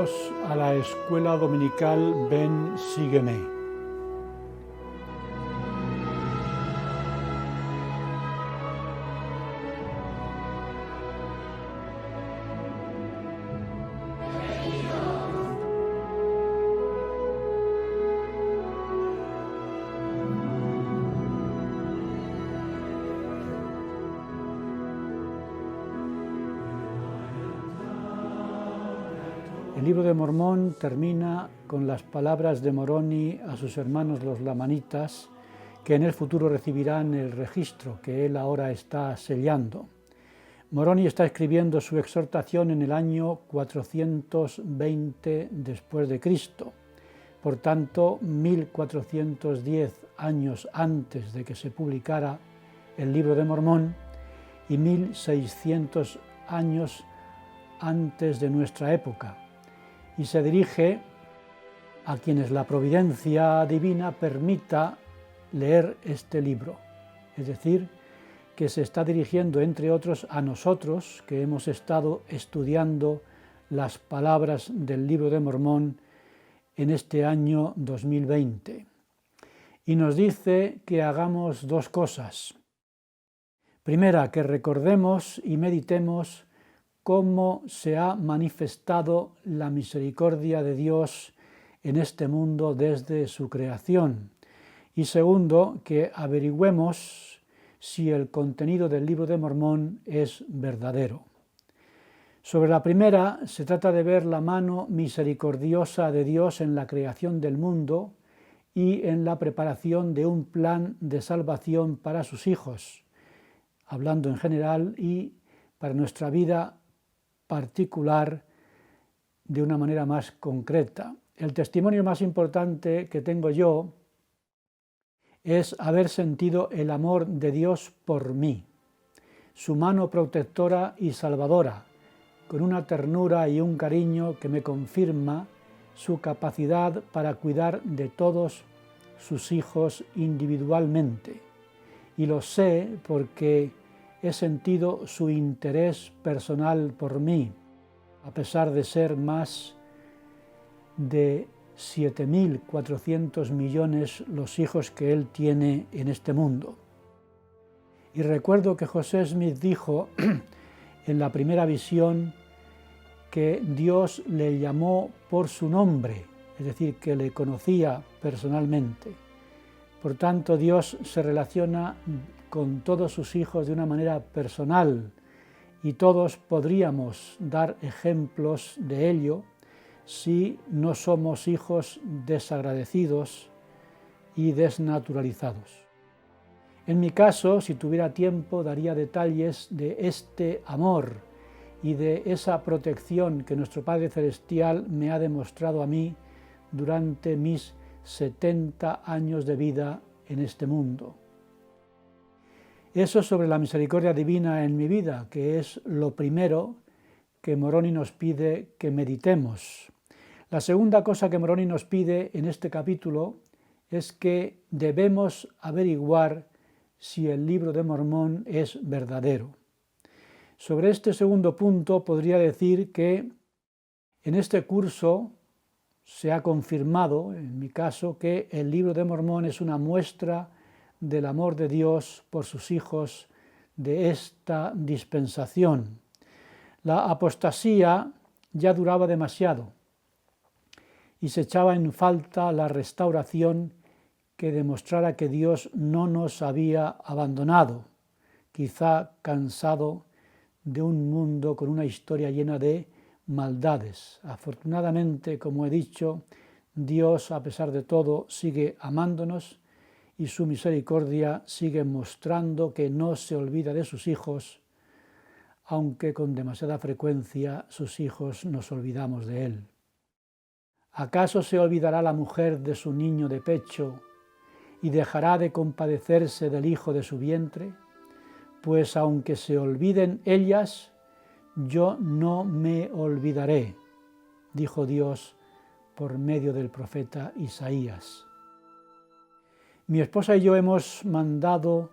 Bienvenidos a la Escuela Dominical Ven, Sígueme. El libro de Mormón termina con las palabras de Moroni a sus hermanos los lamanitas, que en el futuro recibirán el registro que él ahora está sellando. Moroni está escribiendo su exhortación en el año 420 después de Cristo, por tanto 1410 años antes de que se publicara el libro de Mormón y 1600 años antes de nuestra época, y se dirige a quienes la providencia divina permita leer este libro, es decir, que se está dirigiendo, entre otros, a nosotros que hemos estado estudiando las palabras del libro de Mormón en este año 2020. Y nos dice que hagamos dos cosas. Primera, que recordemos y meditemos cómo se ha manifestado la misericordia de Dios en este mundo desde su creación. Y segundo, que averigüemos si el contenido del libro de Mormón es verdadero. Sobre la primera, se trata de ver la mano misericordiosa de Dios en la creación del mundo y en la preparación de un plan de salvación para sus hijos, hablando en general y para nuestra vida particular de una manera más concreta. El testimonio más importante que tengo yo es haber sentido el amor de Dios por mí, su mano protectora y salvadora, con una ternura y un cariño que me confirma su capacidad para cuidar de todos sus hijos individualmente. Y lo sé porque he sentido su interés personal por mí, a pesar de ser más de 7.400 millones los hijos que él tiene en este mundo. Y recuerdo que José Smith dijo en la primera visión que Dios le llamó por su nombre, es decir, que le conocía personalmente. Por tanto, Dios se relaciona con todos sus hijos de una manera personal y todos podríamos dar ejemplos de ello si no somos hijos desagradecidos y desnaturalizados. En mi caso, si tuviera tiempo, daría detalles de este amor y de esa protección que nuestro Padre Celestial me ha demostrado a mí durante mis 70 años de vida en este mundo. Eso sobre la misericordia divina en mi vida, que es lo primero que Moroni nos pide que meditemos. La segunda cosa que Moroni nos pide en este capítulo es que debemos averiguar si el libro de Mormón es verdadero. Sobre este segundo punto podría decir que en este curso se ha confirmado, en mi caso, que el libro de Mormón es una muestra del amor de Dios por sus hijos de esta dispensación. La apostasía ya duraba demasiado y se echaba en falta la restauración que demostrara que Dios no nos había abandonado, quizá cansado de un mundo con una historia llena de maldades. Afortunadamente, como he dicho, Dios, a pesar de todo, sigue amándonos y su misericordia sigue mostrando que no se olvida de sus hijos, aunque con demasiada frecuencia sus hijos nos olvidamos de él. ¿Acaso se olvidará la mujer de su niño de pecho y dejará de compadecerse del hijo de su vientre? Pues aunque se olviden ellas, yo no me olvidaré, dijo Dios por medio del profeta Isaías. Mi esposa y yo hemos mandado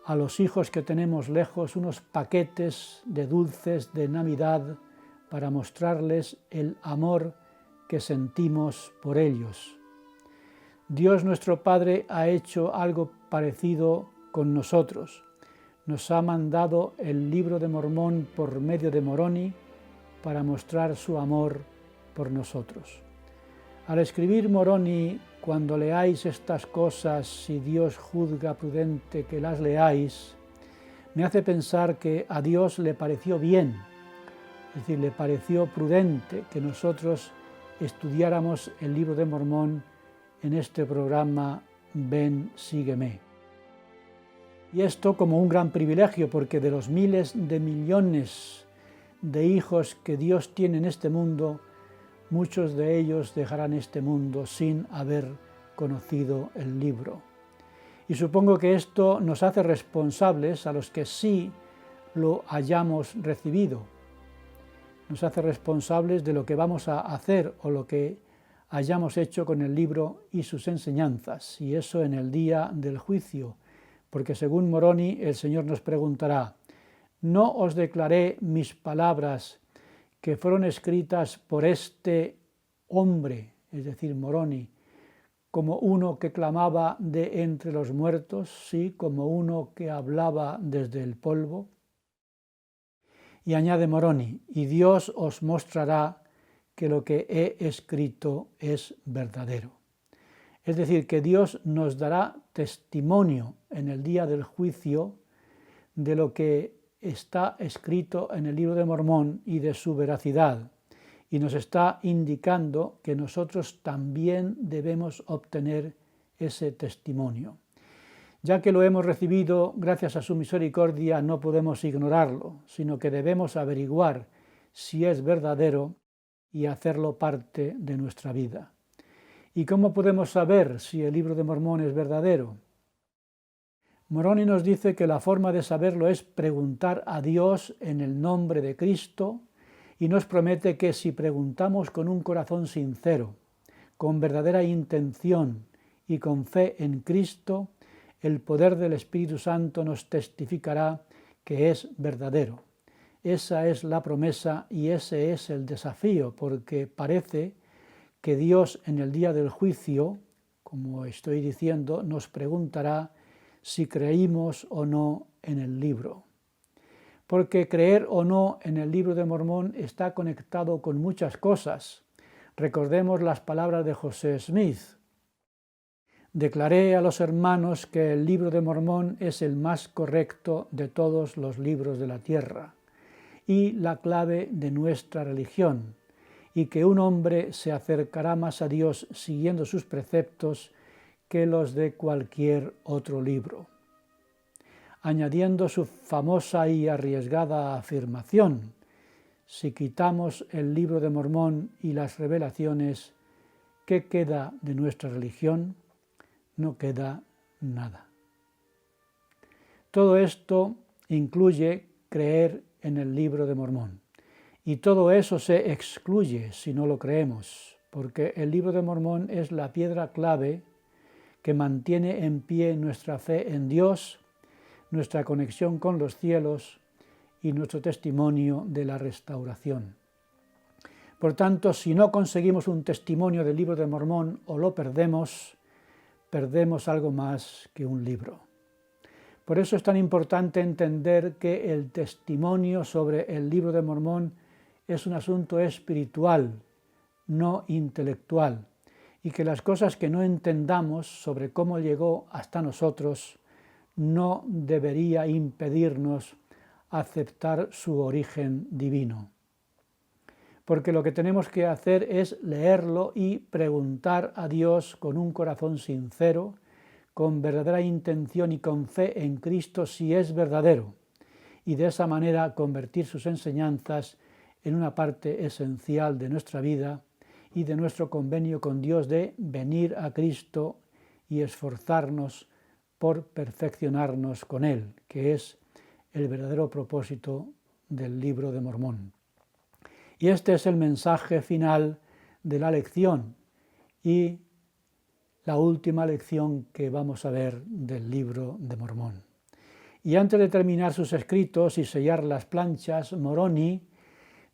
a los hijos que tenemos lejos unos paquetes de dulces de Navidad para mostrarles el amor que sentimos por ellos. Dios nuestro Padre ha hecho algo parecido con nosotros. Nos ha mandado el libro de Mormón por medio de Moroni para mostrar su amor por nosotros. Al escribir Moroni, cuando leáis estas cosas, si Dios juzga prudente que las leáis, me hace pensar que a Dios le pareció bien, es decir, le pareció prudente que nosotros estudiáramos el libro de Mormón en este programa Ven, sígueme. Y esto como un gran privilegio, porque de los miles de millones de hijos que Dios tiene en este mundo, muchos de ellos dejarán este mundo sin haber conocido el libro. Y supongo que esto nos hace responsables a los que sí lo hayamos recibido. Nos hace responsables de lo que vamos a hacer o lo que hayamos hecho con el libro y sus enseñanzas, y eso en el día del juicio, porque según Moroni el Señor nos preguntará: ¿no os declaré mis palabras que fueron escritas por este hombre, es decir, Moroni, como uno que clamaba de entre los muertos, sí, como uno que hablaba desde el polvo? Y añade Moroni: y Dios os mostrará que lo que he escrito es verdadero. Es decir, que Dios nos dará testimonio en el día del juicio de lo que está escrito en el libro de Mormón y de su veracidad, y nos está indicando que nosotros también debemos obtener ese testimonio. Ya que lo hemos recibido gracias a su misericordia, no podemos ignorarlo, sino que debemos averiguar si es verdadero y hacerlo parte de nuestra vida. ¿Y cómo podemos saber si el libro de Mormón es verdadero? Moroni nos dice que la forma de saberlo es preguntar a Dios en el nombre de Cristo, y nos promete que si preguntamos con un corazón sincero, con verdadera intención y con fe en Cristo, el poder del Espíritu Santo nos testificará que es verdadero. Esa es la promesa y ese es el desafío, porque parece que Dios en el día del juicio, como estoy diciendo, nos preguntará si creímos o no en el libro. Porque creer o no en el libro de Mormón está conectado con muchas cosas. Recordemos las palabras de José Smith: declaré a los hermanos que el libro de Mormón es el más correcto de todos los libros de la tierra y la clave de nuestra religión, y que un hombre se acercará más a Dios siguiendo sus preceptos que los de cualquier otro libro. Añadiendo su famosa y arriesgada afirmación: si quitamos el libro de Mormón y las revelaciones, ¿qué queda de nuestra religión? No queda nada. Todo esto incluye creer en el libro de Mormón. Y todo eso se excluye si no lo creemos, porque el libro de Mormón es la piedra clave que mantiene en pie nuestra fe en Dios, nuestra conexión con los cielos y nuestro testimonio de la restauración. Por tanto, si no conseguimos un testimonio del libro de Mormón o lo perdemos, perdemos algo más que un libro. Por eso es tan importante entender que el testimonio sobre el libro de Mormón es un asunto espiritual, no intelectual, y que las cosas que no entendamos sobre cómo llegó hasta nosotros no debería impedirnos aceptar su origen divino. Porque lo que tenemos que hacer es leerlo y preguntar a Dios con un corazón sincero, con verdadera intención y con fe en Cristo si es verdadero, y de esa manera convertir sus enseñanzas en una parte esencial de nuestra vida y de nuestro convenio con Dios de venir a Cristo y esforzarnos por perfeccionarnos con Él, que es el verdadero propósito del libro de Mormón. Y este es el mensaje final de la lección y la última lección que vamos a ver del libro de Mormón. Y antes de terminar sus escritos y sellar las planchas, Moroni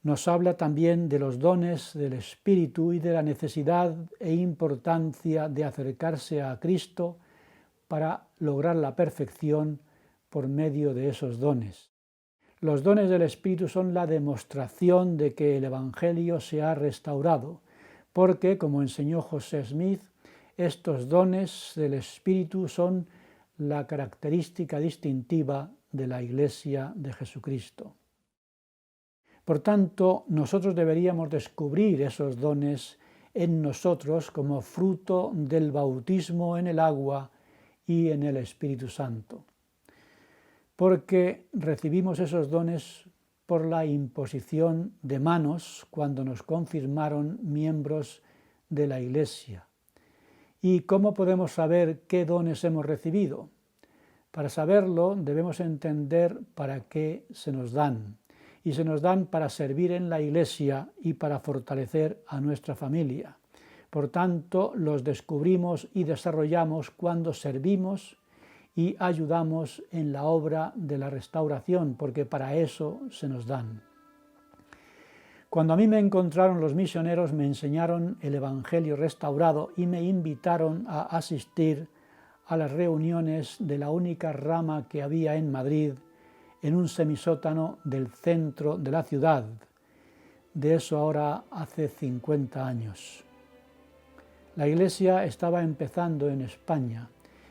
Nos habla también de los dones del Espíritu y de la necesidad e importancia de acercarse a Cristo para lograr la perfección por medio de esos dones. Los dones del Espíritu son la demostración de que el Evangelio se ha restaurado, porque, como enseñó José Smith, estos dones del Espíritu son la característica distintiva de la Iglesia de Jesucristo. Por tanto, nosotros deberíamos descubrir esos dones en nosotros como fruto del bautismo en el agua y en el Espíritu Santo, porque recibimos esos dones por la imposición de manos cuando nos confirmaron miembros de la Iglesia. ¿Y cómo podemos saber qué dones hemos recibido? Para saberlo debemos entender para qué se nos dan. Y se nos dan para servir en la Iglesia y para fortalecer a nuestra familia. Por tanto, los descubrimos y desarrollamos cuando servimos y ayudamos en la obra de la restauración, porque para eso se nos dan. Cuando a mí me encontraron los misioneros, me enseñaron el Evangelio restaurado y me invitaron a asistir a las reuniones de la única rama que había en Madrid, en un semisótano del centro de la ciudad. De eso ahora hace 50 años. La Iglesia estaba empezando en España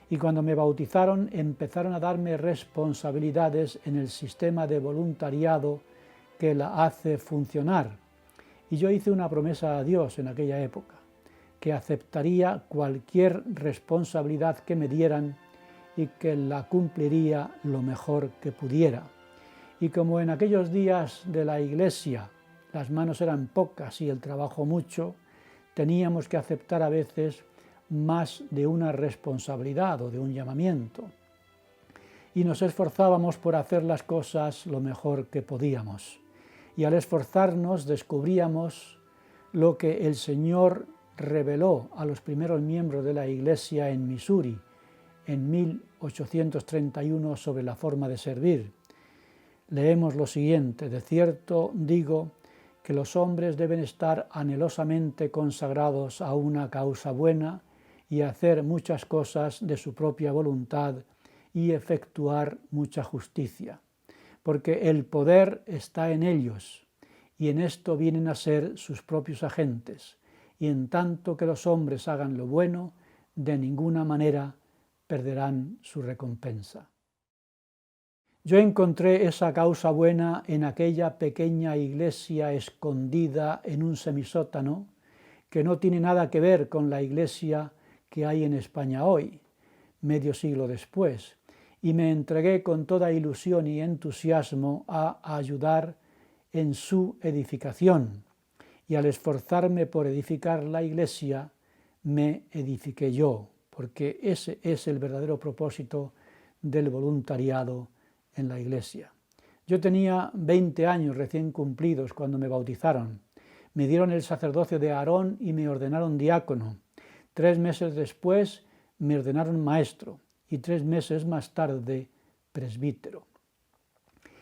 y cuando me bautizaron empezaron a darme responsabilidades en el sistema de voluntariado que la hace funcionar. Y yo hice una promesa a Dios en aquella época, que aceptaría cualquier responsabilidad que me dieran y que la cumpliría lo mejor que pudiera. Y como en aquellos días de la Iglesia las manos eran pocas y el trabajo mucho, teníamos que aceptar a veces más de una responsabilidad o de un llamamiento. Y nos esforzábamos por hacer las cosas lo mejor que podíamos. Y al esforzarnos descubríamos lo que el Señor reveló a los primeros miembros de la Iglesia en Missouri, en 1831, sobre la forma de servir. Leemos lo siguiente: de cierto digo que los hombres deben estar anhelosamente consagrados a una causa buena y hacer muchas cosas de su propia voluntad y efectuar mucha justicia, porque el poder está en ellos y en esto vienen a ser sus propios agentes, y en tanto que los hombres hagan lo bueno, de ninguna manera perderán su recompensa. Yo encontré esa causa buena en aquella pequeña iglesia escondida en un semisótano que no tiene nada que ver con la iglesia que hay en España hoy, medio siglo después, y me entregué con toda ilusión y entusiasmo a ayudar en su edificación, y al esforzarme por edificar la iglesia, me edifiqué yo, porque ese es el verdadero propósito del voluntariado en la iglesia. Yo tenía 20 años recién cumplidos cuando me bautizaron. Me dieron el sacerdocio de Aarón y me ordenaron diácono. 3 meses después me ordenaron maestro y 3 meses más tarde presbítero.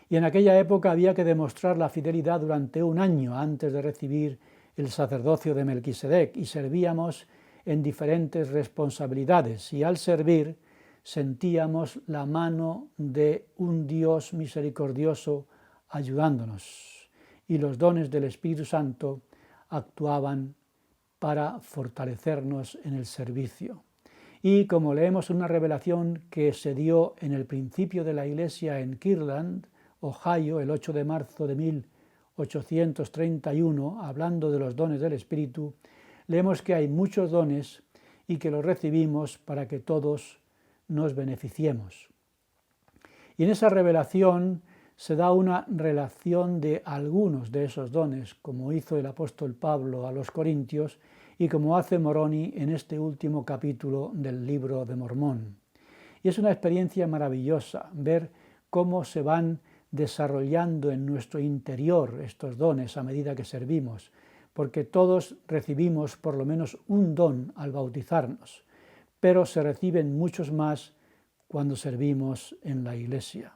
Y en aquella época había que demostrar la fidelidad durante 1 año antes de recibir el sacerdocio de Melquisedec, y servíamos en diferentes responsabilidades, y al servir sentíamos la mano de un Dios misericordioso ayudándonos, y los dones del Espíritu Santo actuaban para fortalecernos en el servicio. Y como leemos una revelación que se dio en el principio de la iglesia en Kirtland, Ohio, el 8 de marzo de 1831, hablando de los dones del Espíritu, leemos que hay muchos dones y que los recibimos para que todos nos beneficiemos. Y en esa revelación se da una relación de algunos de esos dones, como hizo el apóstol Pablo a los Corintios y como hace Moroni en este último capítulo del libro de Mormón. Y es una experiencia maravillosa ver cómo se van desarrollando en nuestro interior estos dones a medida que servimos, porque todos recibimos por lo menos un don al bautizarnos, pero se reciben muchos más cuando servimos en la iglesia.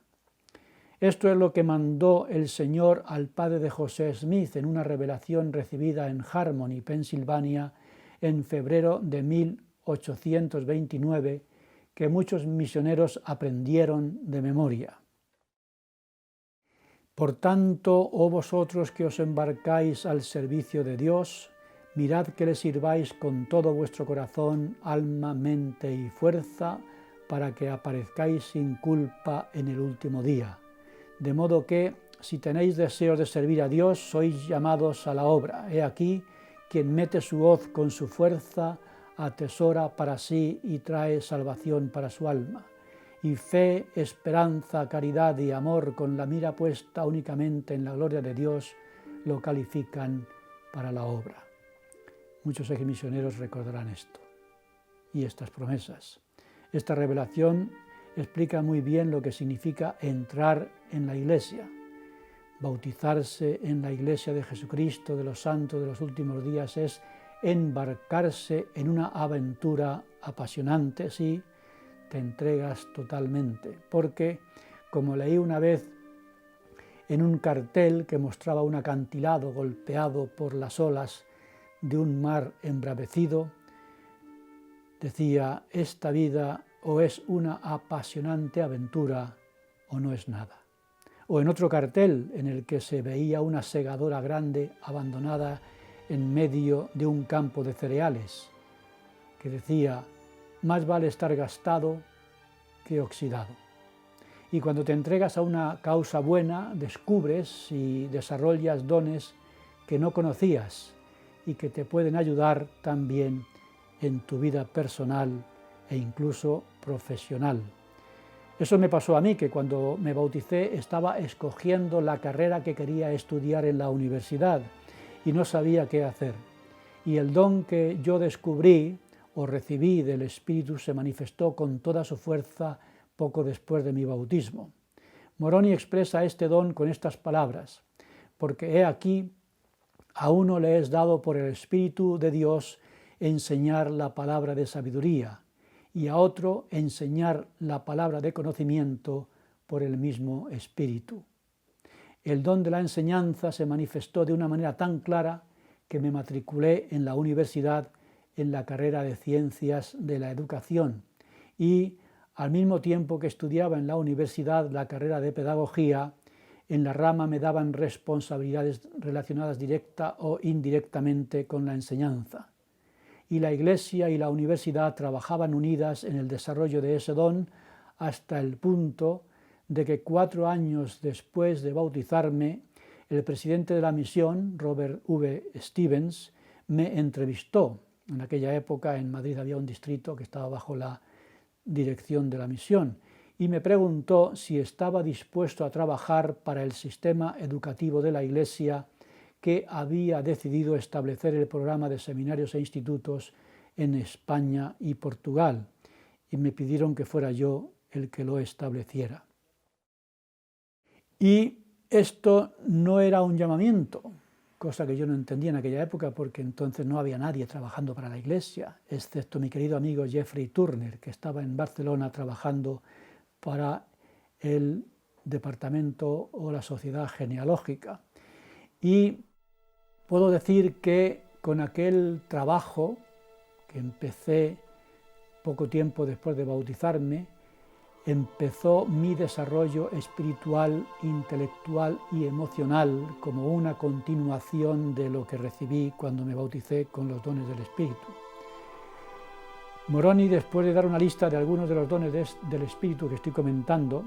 Esto es lo que mandó el Señor al padre de José Smith en una revelación recibida en Harmony, Pensilvania, en febrero de 1829, que muchos misioneros aprendieron de memoria. Por tanto, oh vosotros que os embarcáis al servicio de Dios, mirad que le sirváis con todo vuestro corazón, alma, mente y fuerza, para que aparezcáis sin culpa en el último día. De modo que, si tenéis deseos de servir a Dios, sois llamados a la obra. He aquí, quien mete su hoz con su fuerza, atesora para sí y trae salvación para su alma. Y fe, esperanza, caridad y amor, con la mira puesta únicamente en la gloria de Dios, lo califican para la obra. Muchos misioneros recordarán esto y estas promesas. Esta revelación explica muy bien lo que significa entrar en la Iglesia. Bautizarse en la Iglesia de Jesucristo de los santos de los últimos días es embarcarse en una aventura apasionante, sí, te entregas totalmente, porque, como leí una vez en un cartel que mostraba un acantilado golpeado por las olas de un mar embravecido, decía, esta vida o es una apasionante aventura o no es nada. O en otro cartel en el que se veía una segadora grande abandonada en medio de un campo de cereales, que decía, más vale estar gastado que oxidado. Y cuando te entregas a una causa buena, descubres y desarrollas dones que no conocías y que te pueden ayudar también en tu vida personal e incluso profesional. Eso me pasó a mí, que cuando me bauticé estaba escogiendo la carrera que quería estudiar en la universidad y no sabía qué hacer. Y el don que yo descubrí o recibí del Espíritu se manifestó con toda su fuerza poco después de mi bautismo. Moroni expresa este don con estas palabras, porque he aquí, a uno le es dado por el Espíritu de Dios enseñar la palabra de sabiduría, y a otro enseñar la palabra de conocimiento por el mismo Espíritu. El don de la enseñanza se manifestó de una manera tan clara que me matriculé en la universidad en la carrera de Ciencias de la Educación y, al mismo tiempo que estudiaba en la universidad la carrera de Pedagogía, en la rama me daban responsabilidades relacionadas directa o indirectamente con la enseñanza. Y la Iglesia y la universidad trabajaban unidas en el desarrollo de ese don hasta el punto de que 4 años después de bautizarme, el presidente de la misión, Robert V. Stevens, me entrevistó. En aquella época en Madrid había un distrito que estaba bajo la dirección de la misión y me preguntó si estaba dispuesto a trabajar para el sistema educativo de la Iglesia que había decidido establecer el programa de seminarios e institutos en España y Portugal, y me pidieron que fuera yo el que lo estableciera. Y esto no era un llamamiento, cosa que yo no entendía en aquella época porque entonces no había nadie trabajando para la Iglesia, excepto mi querido amigo Jeffrey Turner, que estaba en Barcelona trabajando para el departamento o la sociedad genealógica. Y puedo decir que con aquel trabajo, que empecé poco tiempo después de bautizarme, empezó mi desarrollo espiritual, intelectual y emocional como una continuación de lo que recibí cuando me bauticé con los dones del Espíritu. Moroni, después de dar una lista de algunos de los dones del Espíritu que estoy comentando,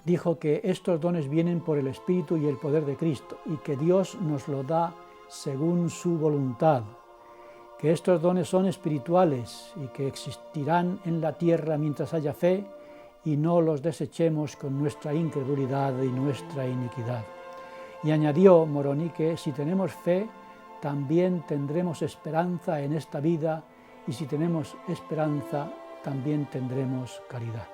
dijo que estos dones vienen por el Espíritu y el poder de Cristo y que Dios nos lo da según su voluntad, que estos dones son espirituales y que existirán en la tierra mientras haya fe y no los desechemos con nuestra incredulidad y nuestra iniquidad. Y añadió Moroni que si tenemos fe, también tendremos esperanza en esta vida y si tenemos esperanza, también tendremos caridad.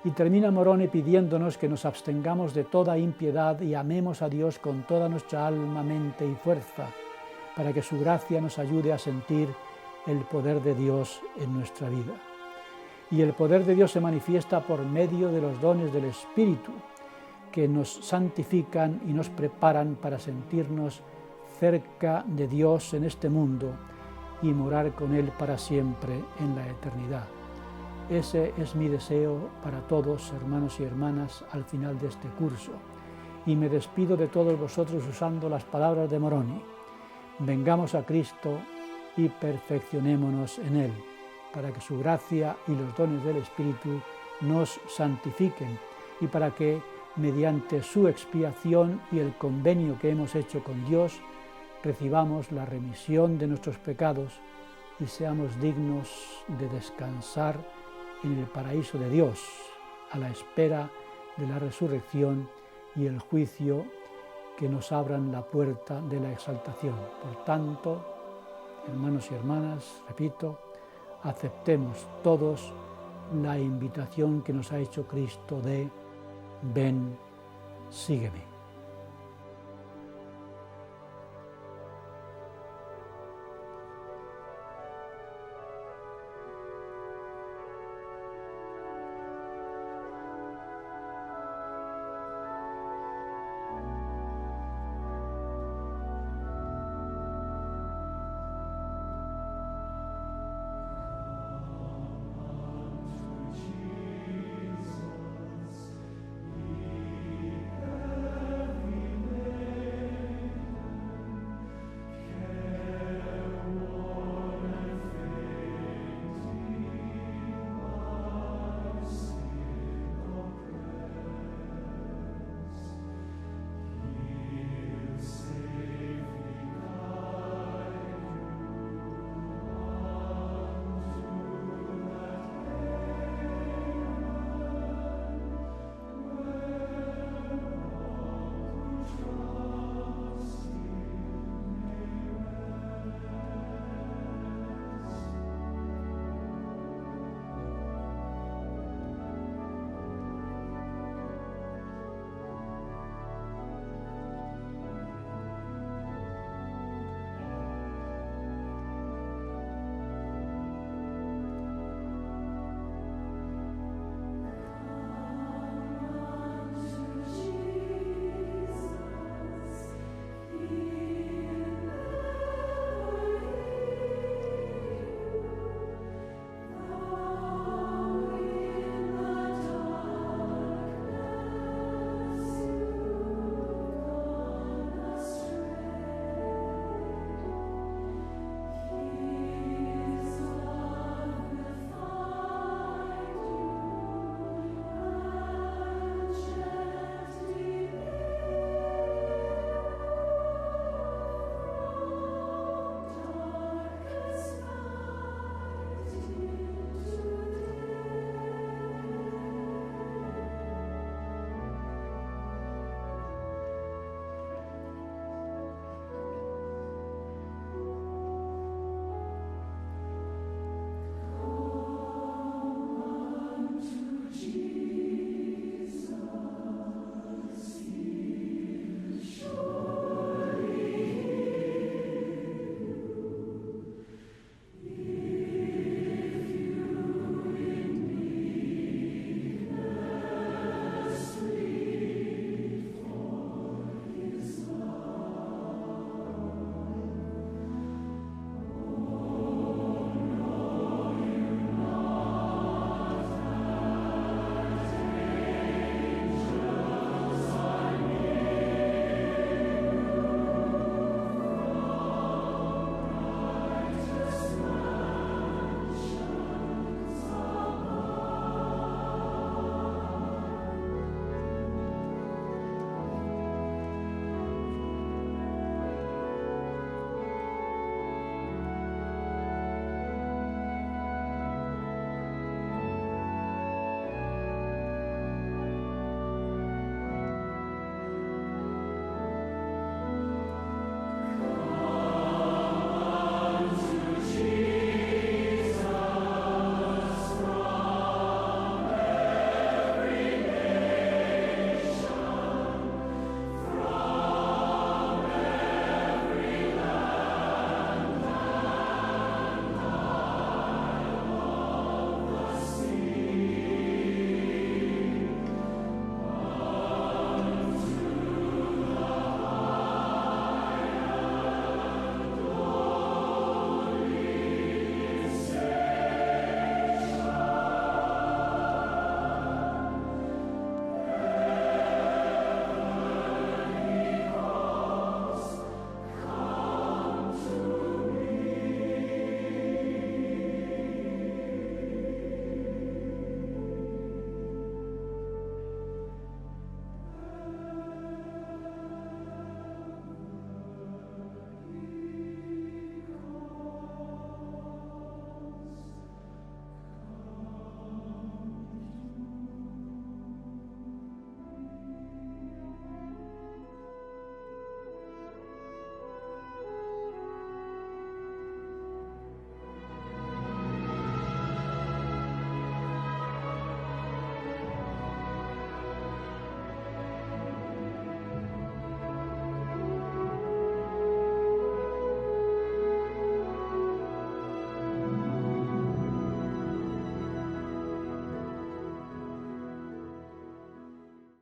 Y termina Moroni pidiéndonos que nos abstengamos de toda impiedad y amemos a Dios con toda nuestra alma, mente y fuerza, para que su gracia nos ayude a sentir el poder de Dios en nuestra vida. Y el poder de Dios se manifiesta por medio de los dones del Espíritu, que nos santifican y nos preparan para sentirnos cerca de Dios en este mundo y morar con Él para siempre en la eternidad. Ese es mi deseo para todos, hermanos y hermanas, al final de este curso. Y me despido de todos vosotros usando las palabras de Moroni. Vengamos a Cristo y perfeccionémonos en Él, para que su gracia y los dones del Espíritu nos santifiquen y para que, mediante su expiación y el convenio que hemos hecho con Dios, recibamos la remisión de nuestros pecados y seamos dignos de descansar en el paraíso de Dios, a la espera de la resurrección y el juicio que nos abran la puerta de la exaltación. Por tanto, hermanos y hermanas, repito, aceptemos todos la invitación que nos ha hecho Cristo de ven, sígueme.